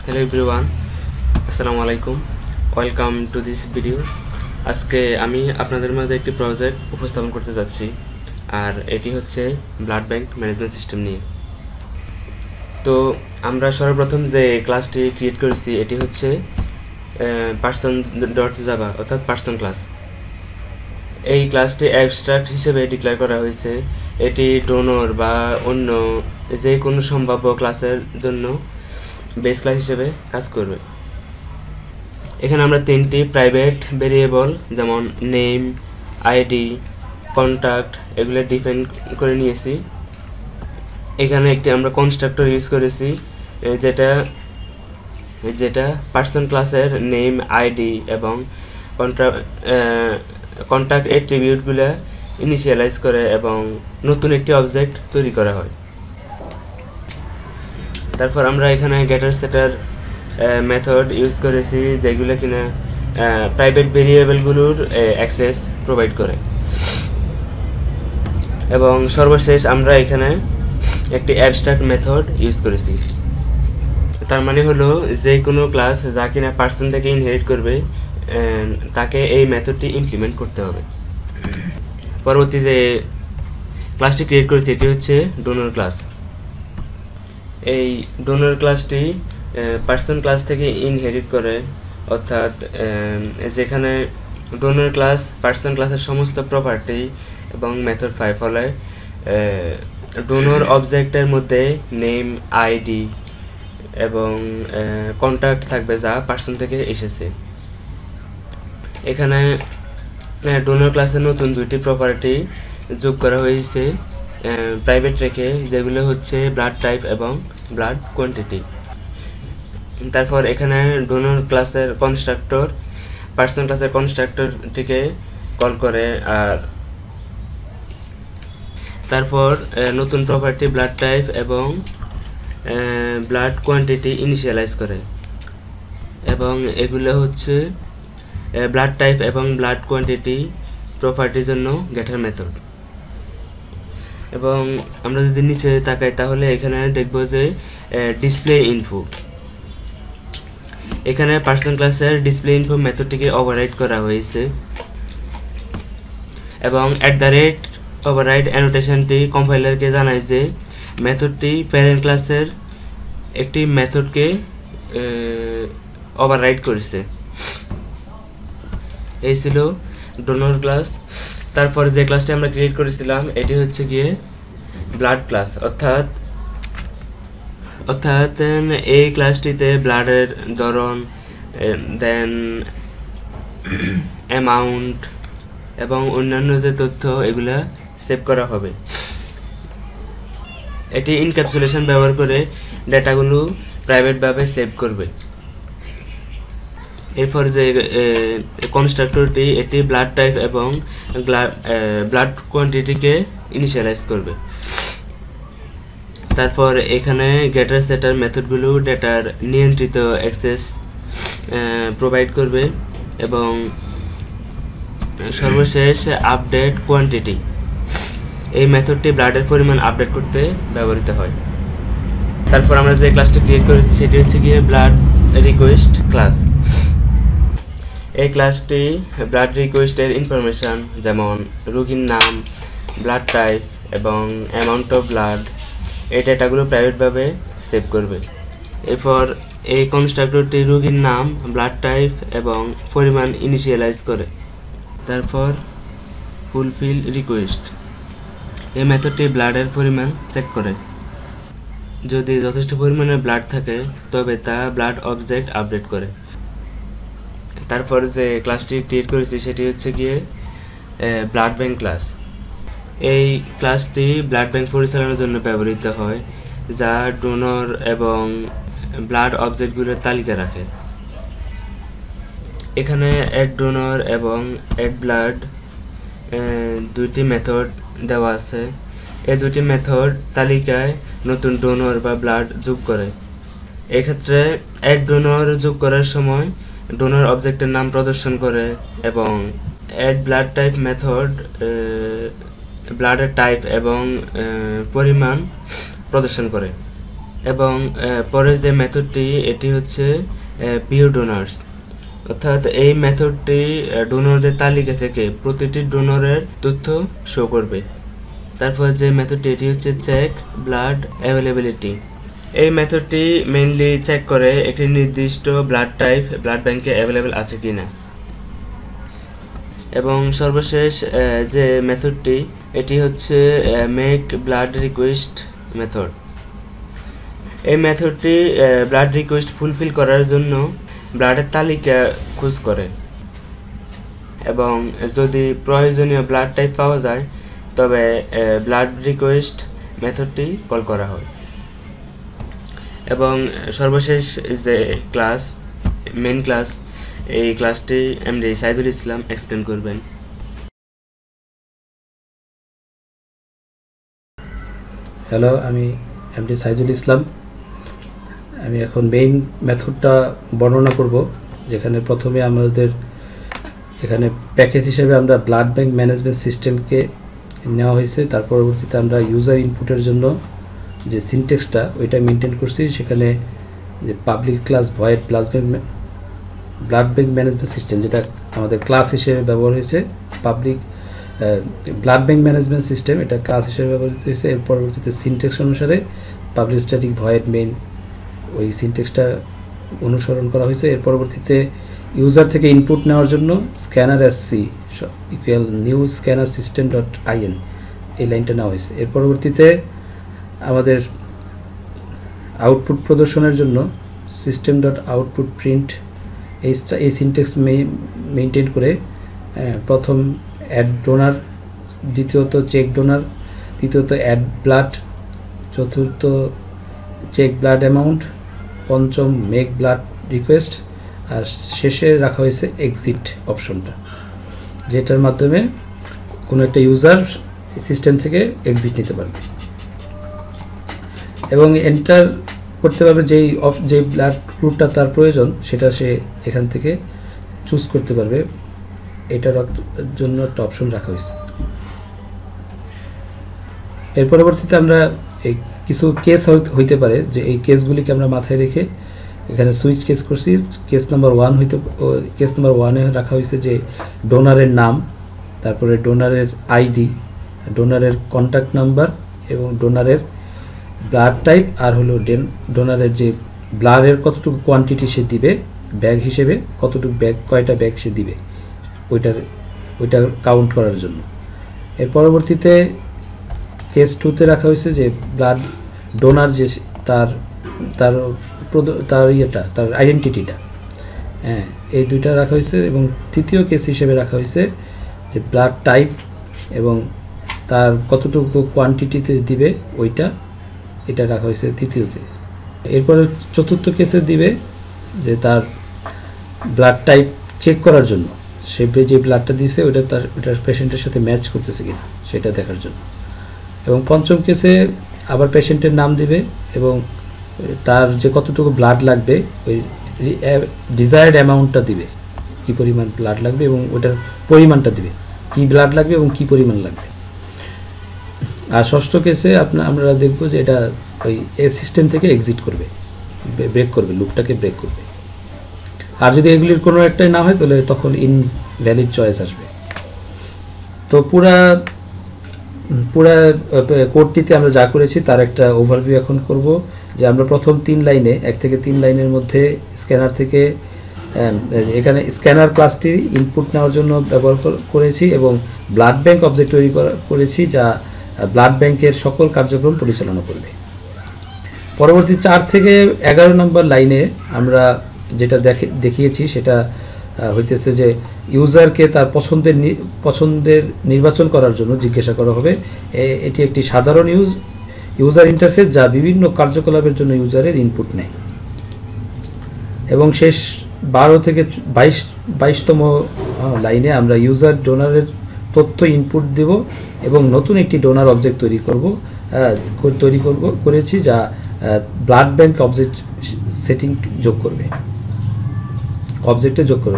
Hello everyone, আসসালামু আলাইকুম, welcome to this video. আজকে আমি আপনাদের মাঝে একটি প্রজেক্ট উপস্থাপন করতে যাচ্ছি, আর এটি হচ্ছে ব্লাড ব্যাংক ম্যানেজমেন্ট সিস্টেম নিয়ে। তো আমরা সর্বপ্রথম যে ক্লাসটি ক্রিয়েট করেছি এটি হচ্ছে পার্সন ডট জাভা অর্থাৎ পার্সন ক্লাস। এই ক্লাসটি অ্যাবস্ট্রাক্ট হিসেবে ডিক্লেয়ার করা হয়েছে। এটি ডোনর বা অন্য যে কোনো সম্ভাব্য ক্লাসের জন্য বেস ক্লাস হিসেবে কাজ করবে। এখানে আমরা তিনটি প্রাইভেট ভেরিয়েবল যেমন নেম, আইডি, কন্ট্যাক্ট এগুলো ডিফাইন করে নিয়েছি। এখানে একটি আমরা কনস্ট্রাক্টর ইউজ করেছি যেটা পার্সন ক্লাসের নেম, আইডি এবং কন্ট্যাক্ট অ্যাট্রিবিউটগুলো ইনিশিয়ালাইজ করে এবং নতুন একটি অবজেক্ট তৈরি করা হয়। তারপর আমরা এখানে গেটার সেটার মেথড ইউজ করেছি যেগুলো কিনা প্রাইভেট ভেরিয়েবলগুলোর অ্যাক্সেস প্রোভাইড করে। এবং সর্বশেষ আমরা এখানে একটি অ্যাবস্ট্রাক্ট মেথড ইউজ করেছি। তার মানে হলো যে কোনো ক্লাস যা কিনা পার্সন থেকে ইনহেরিট করবে তাকে এই মেথডটি ইমপ্লিমেন্ট করতে হবে। পরবর্তী যে ক্লাসটি ক্রিয়েট করেছি এটি হচ্ছে ডোনর ক্লাস। এই ডোনর ক্লাসটি পার্সন ক্লাস থেকে ইনহেরিট করে, অর্থাৎ যেখানে ডোনর ক্লাস পার্সন ক্লাসের সমস্ত প্রপার্টি এবং মেথড পায়, ফলে ডোনর অবজেক্টের মধ্যে নেম, আইডি এবং কন্ট্যাক্ট থাকবে যা পার্সন থেকে এসেছে। এখানে ডোনর ক্লাসের নতুন দুইটি প্রপার্টি যোগ করা হয়েছে প্রাইভেট রেখে, যেগুলো হচ্ছে ব্লাড টাইপ এবং ব্লাড কোয়ান্টিটি। তারপর এখানে ডোনর ক্লাসের কনস্ট্রাক্টর পার্সন ক্লাসের কনস্ট্রাক্টরটিকে কল করে, আর তারপর নতুন প্রপার্টি ব্লাড টাইপ এবং ব্লাড কোয়ান্টিটি ইনিশিয়ালাইজ করে। এবং এগুলো হচ্ছে ব্লাড টাইপ এবং ব্লাড কোয়ান্টিটি প্রপার্টির জন্য গেটার মেথড। এবং আমরা যদি নিচে তাকাই তাহলে এখানে দেখব যে ডিসপ্লে ইনফো, এখানে পার্সন ক্লাসের ডিসপ্লে ইনফো মেথডটিকে ওভাররাইড করা হয়েছে এবং ওভাররাইড অ্যানোটেশনটি কম্পাইলারকে জানায় যে মেথডটি প্যারেন্ট ক্লাসের একটি মেথডকে ওভাররাইড করেছে। এই ছিল ডোনর ক্লাস। তারপর যে ক্লাসটি আমরা ক্রিয়েট করেছিলাম এটি হচ্ছে গিয়ে ব্লাড ক্লাস, অর্থাৎ এই ক্লাসটিতে ব্লাডের ধরন, দেন অ্যামাউন্ট এবং অন্যান্য যে তথ্য এগুলা সেভ করা হবে। এটি ইনক্যাপসুলেশন ব্যবহার করে ডেটাগুলো প্রাইভেটভাবে সেভ করবে। এরপর যে কনস্ট্রাক্টরটি এটি ব্লাড টাইপ এবং ব্লাড কোয়ান্টিটিকে ইনিশিয়ালাইজ করবে। তারপর এখানে গেটার সেটার মেথডগুলো ডেটার নিয়ন্ত্রিত অ্যাক্সেস প্রোভাইড করবে এবং সর্বশেষ আপডেট কোয়ান্টিটি, এই মেথডটি ব্লাডের পরিমাণ আপডেট করতে ব্যবহৃত হয়। তারপর আমরা যে ক্লাসটি ক্রিয়েট করেছি সেটি হচ্ছে গিয়ে ব্লাড রিকোয়েস্ট ক্লাস। এই ক্লাসটি ব্লাড রিকোয়েস্টের ইনফরমেশান যেমন রোগীর নাম, ব্লাড টাইপ এবং অ্যামাউন্ট অফ ব্লাড এই ডেটাগুলো প্রাইভেটভাবে সেভ করবে। এরপর এই কনস্ট্রাক্টরটি রোগীর নাম, ব্লাড টাইপ এবং পরিমাণ ইনিশিয়ালাইজ করে। তারপর ফুলফিল রিকোয়েস্ট, এই মেথডটি ব্লাডের পরিমাণ চেক করে। যদি যথেষ্ট পরিমাণে ব্লাড থাকে তবে তা ব্লাড অবজেক্ট আপডেট করে। তারপর যে ক্লাসটি ক্রিয়েট করেছি সেটি হচ্ছে গিয়ে ব্লাড ব্যাংক ক্লাস। এই ক্লাসটি ব্লাড ব্যাংক পরিচালনার জন্য ব্যবহৃত হয়, যা ডোনর এবং ব্লাড অবজেক্টগুলোর তালিকা রাখে। এখানে অ্যাড ডোনর এবং অ্যাড ব্লাড দুইটি মেথড দেওয়া আছে। এই দুটি মেথড তালিকায় নতুন ডোনর বা ব্লাড যোগ করে। এক্ষেত্রে অ্যাড ডোনর যোগ করার সময় ডোনর অবজেক্টের নাম প্রদর্শন করে এবং অ্যাড ব্লাড টাইপ মেথড ব্লাডের টাইপ এবং পরিমাণ প্রদর্শন করে। এবং পরের যে মেথডটি এটি হচ্ছে পিওর ডোনার্স, অর্থাৎ এই মেথডটি ডোনরদের তালিকা থেকে প্রতিটি ডোনরের তথ্য শো করবে। তারপর যে মেথডটি এটি হচ্ছে চেক ব্লাড অ্যাভেলেবিলিটি। এই মেথডটি মেইনলি চেক করে একটি নির্দিষ্ট ব্লাড টাইপ ব্লাড ব্যাংকে অ্যাভেলেবেল আছে কিনা। এবং সর্বশেষ যে মেথডটি এটি হচ্ছে মেক ব্লাড রিকোয়েস্ট মেথড। এই মেথডটি ব্লাড রিকোয়েস্ট ফুলফিল করার জন্য ব্লাডের তালিকা খোঁজ করে এবং যদি প্রয়োজনীয় ব্লাড টাইপ পাওয়া যায় তবে ব্লাড রিকোয়েস্ট মেথডটি কল করা হয়। এবং সর্বশেষ যে ক্লাস, মেইন ক্লাস, এই ক্লাসটি এমডি সাইদুল ইসলাম এক্সপ্লেন করবেন। হ্যালো, আমি এমডি সাইদুল ইসলাম। আমি এখন মেইন মেথডটা বর্ণনা করব, যেখানে প্রথমে আমাদের এখানে প্যাকেজ হিসেবে আমরা ব্লাড ব্যাংক ম্যানেজমেন্ট সিস্টেমকে নেওয়া হয়েছে। তার পরবর্তীতে আমরা ইউজার ইনপুটের জন্য যে সিনটেক্সটা ওইটা মেনটেন করছি। সেখানে যে public class void blood bank management system, যেটা আমাদের ক্লাস হিসেবে ব্যবহার হয়েছে, public blood bank management system, এটা ক্লাস হিসেবে ব্যবহৃত হয়েছে। এর পরবর্তীতে সিনটেক্স অনুসারে পাবলিক স্ট্যাটিক ভয়েড মেইন ওই সিনটেক্সটা অনুসরণ করা হয়েছে। এর পরবর্তীতে ইউজার থেকে ইনপুট নেওয়ার জন্য scanner SC equal new scanner system dot in এই লাইনটা নেওয়া হয়েছে। এর পরবর্তীতে আমাদের আউটপুট প্রদর্শনের জন্য সিস্টেম ডট আউটপুট প্রিন্ট এই সিনটেক্স মেইনটেইন করে প্রথম অ্যাড ডোনার, দ্বিতীয়ত চেক ডোনার, তৃতীয়ত অ্যাড ব্লাড, চতুর্থ চেক ব্লাড অ্যামাউন্ট, পঞ্চম মেক ব্লাড রিকোয়েস্ট, আর শেষে রাখা হয়েছে এক্সিট অপশনটা, যেটার মাধ্যমে কোনো একটা ইউজার সিস্টেম থেকে এক্সিট নিতে পারবে এবং এন্টার করতে পারবে যেই ব্লাড গ্রুপটা তার প্রয়োজন সেটা সে এখান থেকে চুজ করতে পারবে। এটার জন্য একটা অপশন রাখা হয়েছে। এর পরবর্তীতে আমরা এই কিছু কেস হইতে পারে, যে এই কেসগুলিকে আমরা মাথায় রেখে এখানে সুইচ কেস করছি। কেস নাম্বার 1-এ রাখা হয়েছে যে ডোনারের নাম, তারপরে ডোনারের আইডি, ডোনারের কন্ট্যাক্ট নাম্বার এবং ডোনারের ব্লাড টাইপ, আর হলো ডোনারের যে ব্লাডের কতটুকু কোয়ান্টিটি সে দিবে ব্যাগ হিসেবে, কতটুকু ব্যাগ, কয়টা ব্যাগ সে দিবে ওইটা কাউন্ট করার জন্য। এর পরবর্তীতে কেস 2-তে রাখা হয়েছে যে ব্লাড ডোনার যে তার আইডেন্টিটিটা, হ্যাঁ, এই দুইটা রাখা হয়েছে। এবং তৃতীয় কেস হিসেবে রাখা হয়েছে যে ব্লাড টাইপ এবং তার কতটুকু কোয়ান্টিটিতে দিবে এটা রাখা হয়েছে তৃতীয়তে। এরপরে চতুর্থ কেসে দিবে যে তার ব্লাড টাইপ চেক করার জন্য, সে যে ব্লাডটা দিয়েছে ওটার পেশেন্টের সাথে ম্যাচ করতেছে কিনা সেটা দেখার জন্য। এবং পঞ্চম কেসে আবার পেশেন্টের নাম দিবে এবং তার যে কতটুকু ব্লাড লাগবে ওই ডিজায়ার্ড অ্যামাউন্টটা দিবে, কী পরিমাণ ব্লাড লাগবে এবং ওটার পরিমাণটা দিবে, কী ব্লাড লাগবে এবং কী পরিমাণ লাগবে। আর ষষ্ঠ কেসে আমরা দেখব যে এটা ওই সিস্টেম থেকে এক্সিট করবে, ব্রেক করবে, লুপটাকে ব্রেক করবে। আর যদি এগুলির কোনো একটাই না হয় তাহলে তখন ইনভ্যালিড চয়েস আসবে। তো পুরা কোডটিতে আমরা যা করেছি তার একটা ওভারভিউ এখন করব। যে আমরা প্রথম 1 থেকে 3 লাইনের মধ্যে স্ক্যানার থেকে এখানে স্ক্যানার ক্লাসটি ইনপুট নেওয়ার জন্য ব্যবহার করেছি এবং ব্লাড ব্যাংক অবজেক্ট তৈরি করেছি যা ব্লাড ব্যাংকের সকল কার্যক্রম পরিচালনা করবে। পরবর্তী 4 থেকে 11 নম্বর লাইনে আমরা যেটা দেখিয়েছি সেটা হইতেছে যে ইউজারকে তার পছন্দের নির্বাচন করার জন্য জিজ্ঞাসা করা হবে। এটি একটি সাধারণ ইউজার ইন্টারফেস যা বিভিন্ন কার্যকলাপের জন্য ইউজারের ইনপুট নেয়। এবং শেষ 12 থেকে 22তম লাইনে আমরা ইউজার ডোনারের তথ্য ইনপুট দেব এবং নতুন একটি ডোনার অবজেক্ট করেছি যা ব্লাড ব্যাংক অবজেক্ট সেটিং যোগ করবে,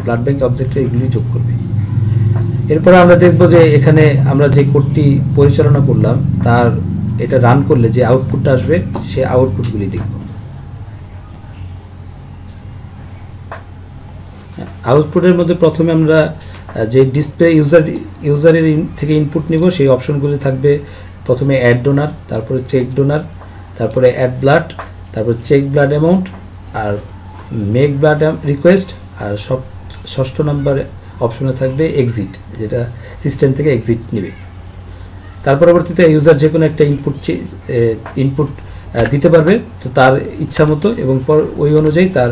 ব্লাড ব্যাংক অবজেক্টে এগুলি যোগ করবে। এরপরে আমরা দেখব যে এখানে আমরা যে কোডটি পরিচালনা করলাম তার এটা রান করলে যে আউটপুটটা আসবে সে আউটপুটগুলি দেখব। আউটপুটের মধ্যে প্রথমে আমরা যে ডিসপ্লে ইউজারের থেকে ইনপুট নিব সেই অপশনগুলি থাকবে। প্রথমে অ্যাড ডোনার, তারপরে চেক ডোনার, তারপরে অ্যাড ব্লাড, তারপর চেক ব্লাড অ্যামাউন্ট, আর মেক ব্লাড রিকোয়েস্ট, আর ষষ্ঠ নম্বর অপশনে থাকবে এক্সিট, যেটা সিস্টেম থেকে এক্সিট নেবে। তার পরবর্তীতে ইউজার যে কোনো একটা ইনপুট দিতে পারবে, তো তার ইচ্ছা মতো, এবং ওই অনুযায়ী তার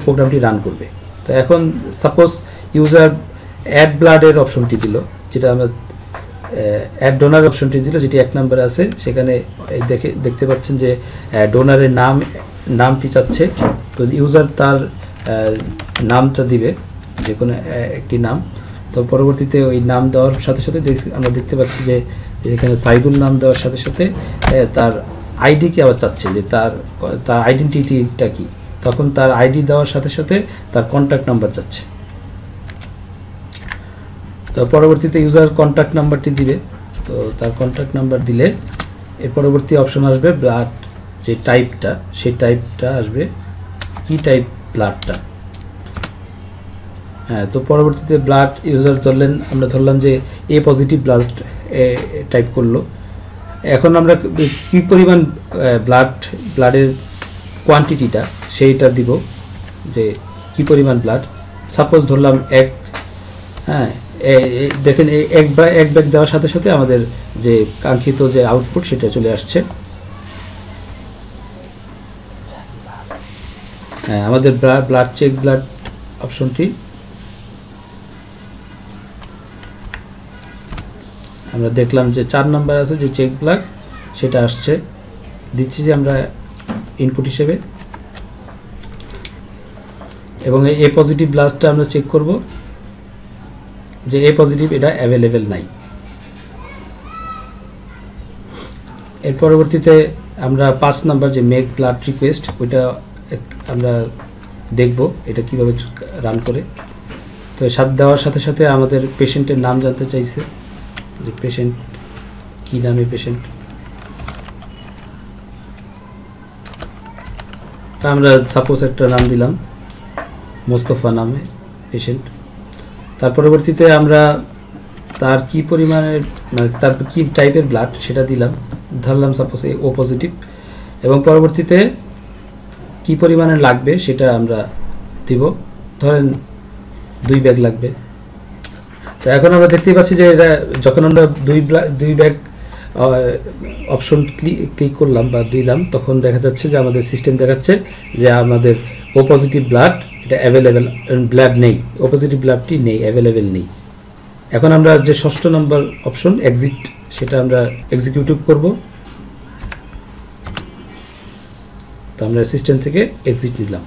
প্রোগ্রামটি রান করবে। তো এখন সাপোজ ইউজার অ্যাড ব্লাডের অপশনটি দিল, যেটা আমরা অ্যাড ডোনার অপশনটি দিল, যেটি 1 নম্বরে আছে। সেখানে দেখতে পাচ্ছেন যে ডোনারের নামটি চাচ্ছে, তো ইউজার তার নামটা দিবে, যে কোনো একটি নাম। তো পরবর্তীতে ওই নাম দেওয়ার সাথে সাথে আমরা দেখতে পাচ্ছি যে এখানে সাইদুল নাম দেওয়ার সাথে সাথে তার আইডিকে আবার চাচ্ছে, যে তার আইডেন্টিটিটা কি। তখন তার আইডি দেওয়ার সাথে সাথে তার কন্ট্যাক্ট নাম্বার চাচ্ছে। তো পরবর্তীতে ইউজার কন্ট্যাক্ট নাম্বারটি দিবে, তো তার কন্ট্যাক্ট নাম্বার দিলে এর পরবর্তী অপশন আসবে ব্লাড, যে টাইপটা, সেই টাইপটা আসবে কি টাইপ ব্লাডটা। হ্যাঁ, তো পরবর্তীতে ব্লাড ইউজার আমরা ধরলাম যে এ পজিটিভ ব্লাড টাইপ করলো। এখন আমরা কি পরিমাণ ব্লাডের কোয়ান্টিটিটা সেইটা দিব, যে কি পরিমাণ ব্লাড। সাপোজ ধরলাম 1, হ্যাঁ, দেখেন এক ব্যাগ দেওয়ার সাথে সাথে আমাদের যে কাঙ্ক্ষিত যে আউটপুট সেটা চলে আসছে। হ্যাঁ, আমাদের ব্লাড চেক ব্লাড অপশনটি আমরা দেখলাম যে 4 নম্বর আছে যে চেক ব্লাড, সেটা আসছে, দিচ্ছি যে আমরা ইনপুট হিসেবে। এবং এ পজিটিভ ব্লাডটা আমরা চেক করব যে এ পজিটিভ এটা অ্যাভেলেবেল নাই। এর পরবর্তীতে আমরা 5 নম্বর যে মেক ব্লাড রিকোয়েস্ট, ওইটা আমরা দেখব এটা কিভাবে রান করে। তো দেওয়ার সাথে সাথে আমাদের পেশেন্টের নাম জানতে চাইছে, যে পেশেন্ট কি নামে পেশেন্ট। তা আমরা সাপোজ একটা নাম দিলাম মোস্তফা নামে পেশেন্ট। তার পরবর্তীতে আমরা তার কি পরিমাণের, মানে তার কি টাইপের ব্লাড সেটা দিলাম, ধরলাম সাপোজ ও পজিটিভ, এবং পরবর্তীতে কি পরিমাণের লাগবে সেটা আমরা দিব, ধরেন 2 ব্যাগ লাগবে। তো এখন আমরা দেখতেই পাচ্ছি যে এটা যখন আমরা 2 ব্যাগ অপশন ক্লিক করলাম বা দিলাম, তখন দেখা যাচ্ছে যে আমাদের সিস্টেম দেখাচ্ছে যে আমাদের ও পজিটিভ ব্লাড এটা অ্যাভেলেবেল ব্লাড নেই, ও পজিটিভ ব্লাডটি নেই, অ্যাভেলেবেল নেই। এখন আমরা যে ষষ্ঠ নম্বর অপশন এক্সিট, সেটা আমরা এক্সিকিউটিভ করব। তো আমরা সিস্টেম থেকে এক্সিট নিলাম।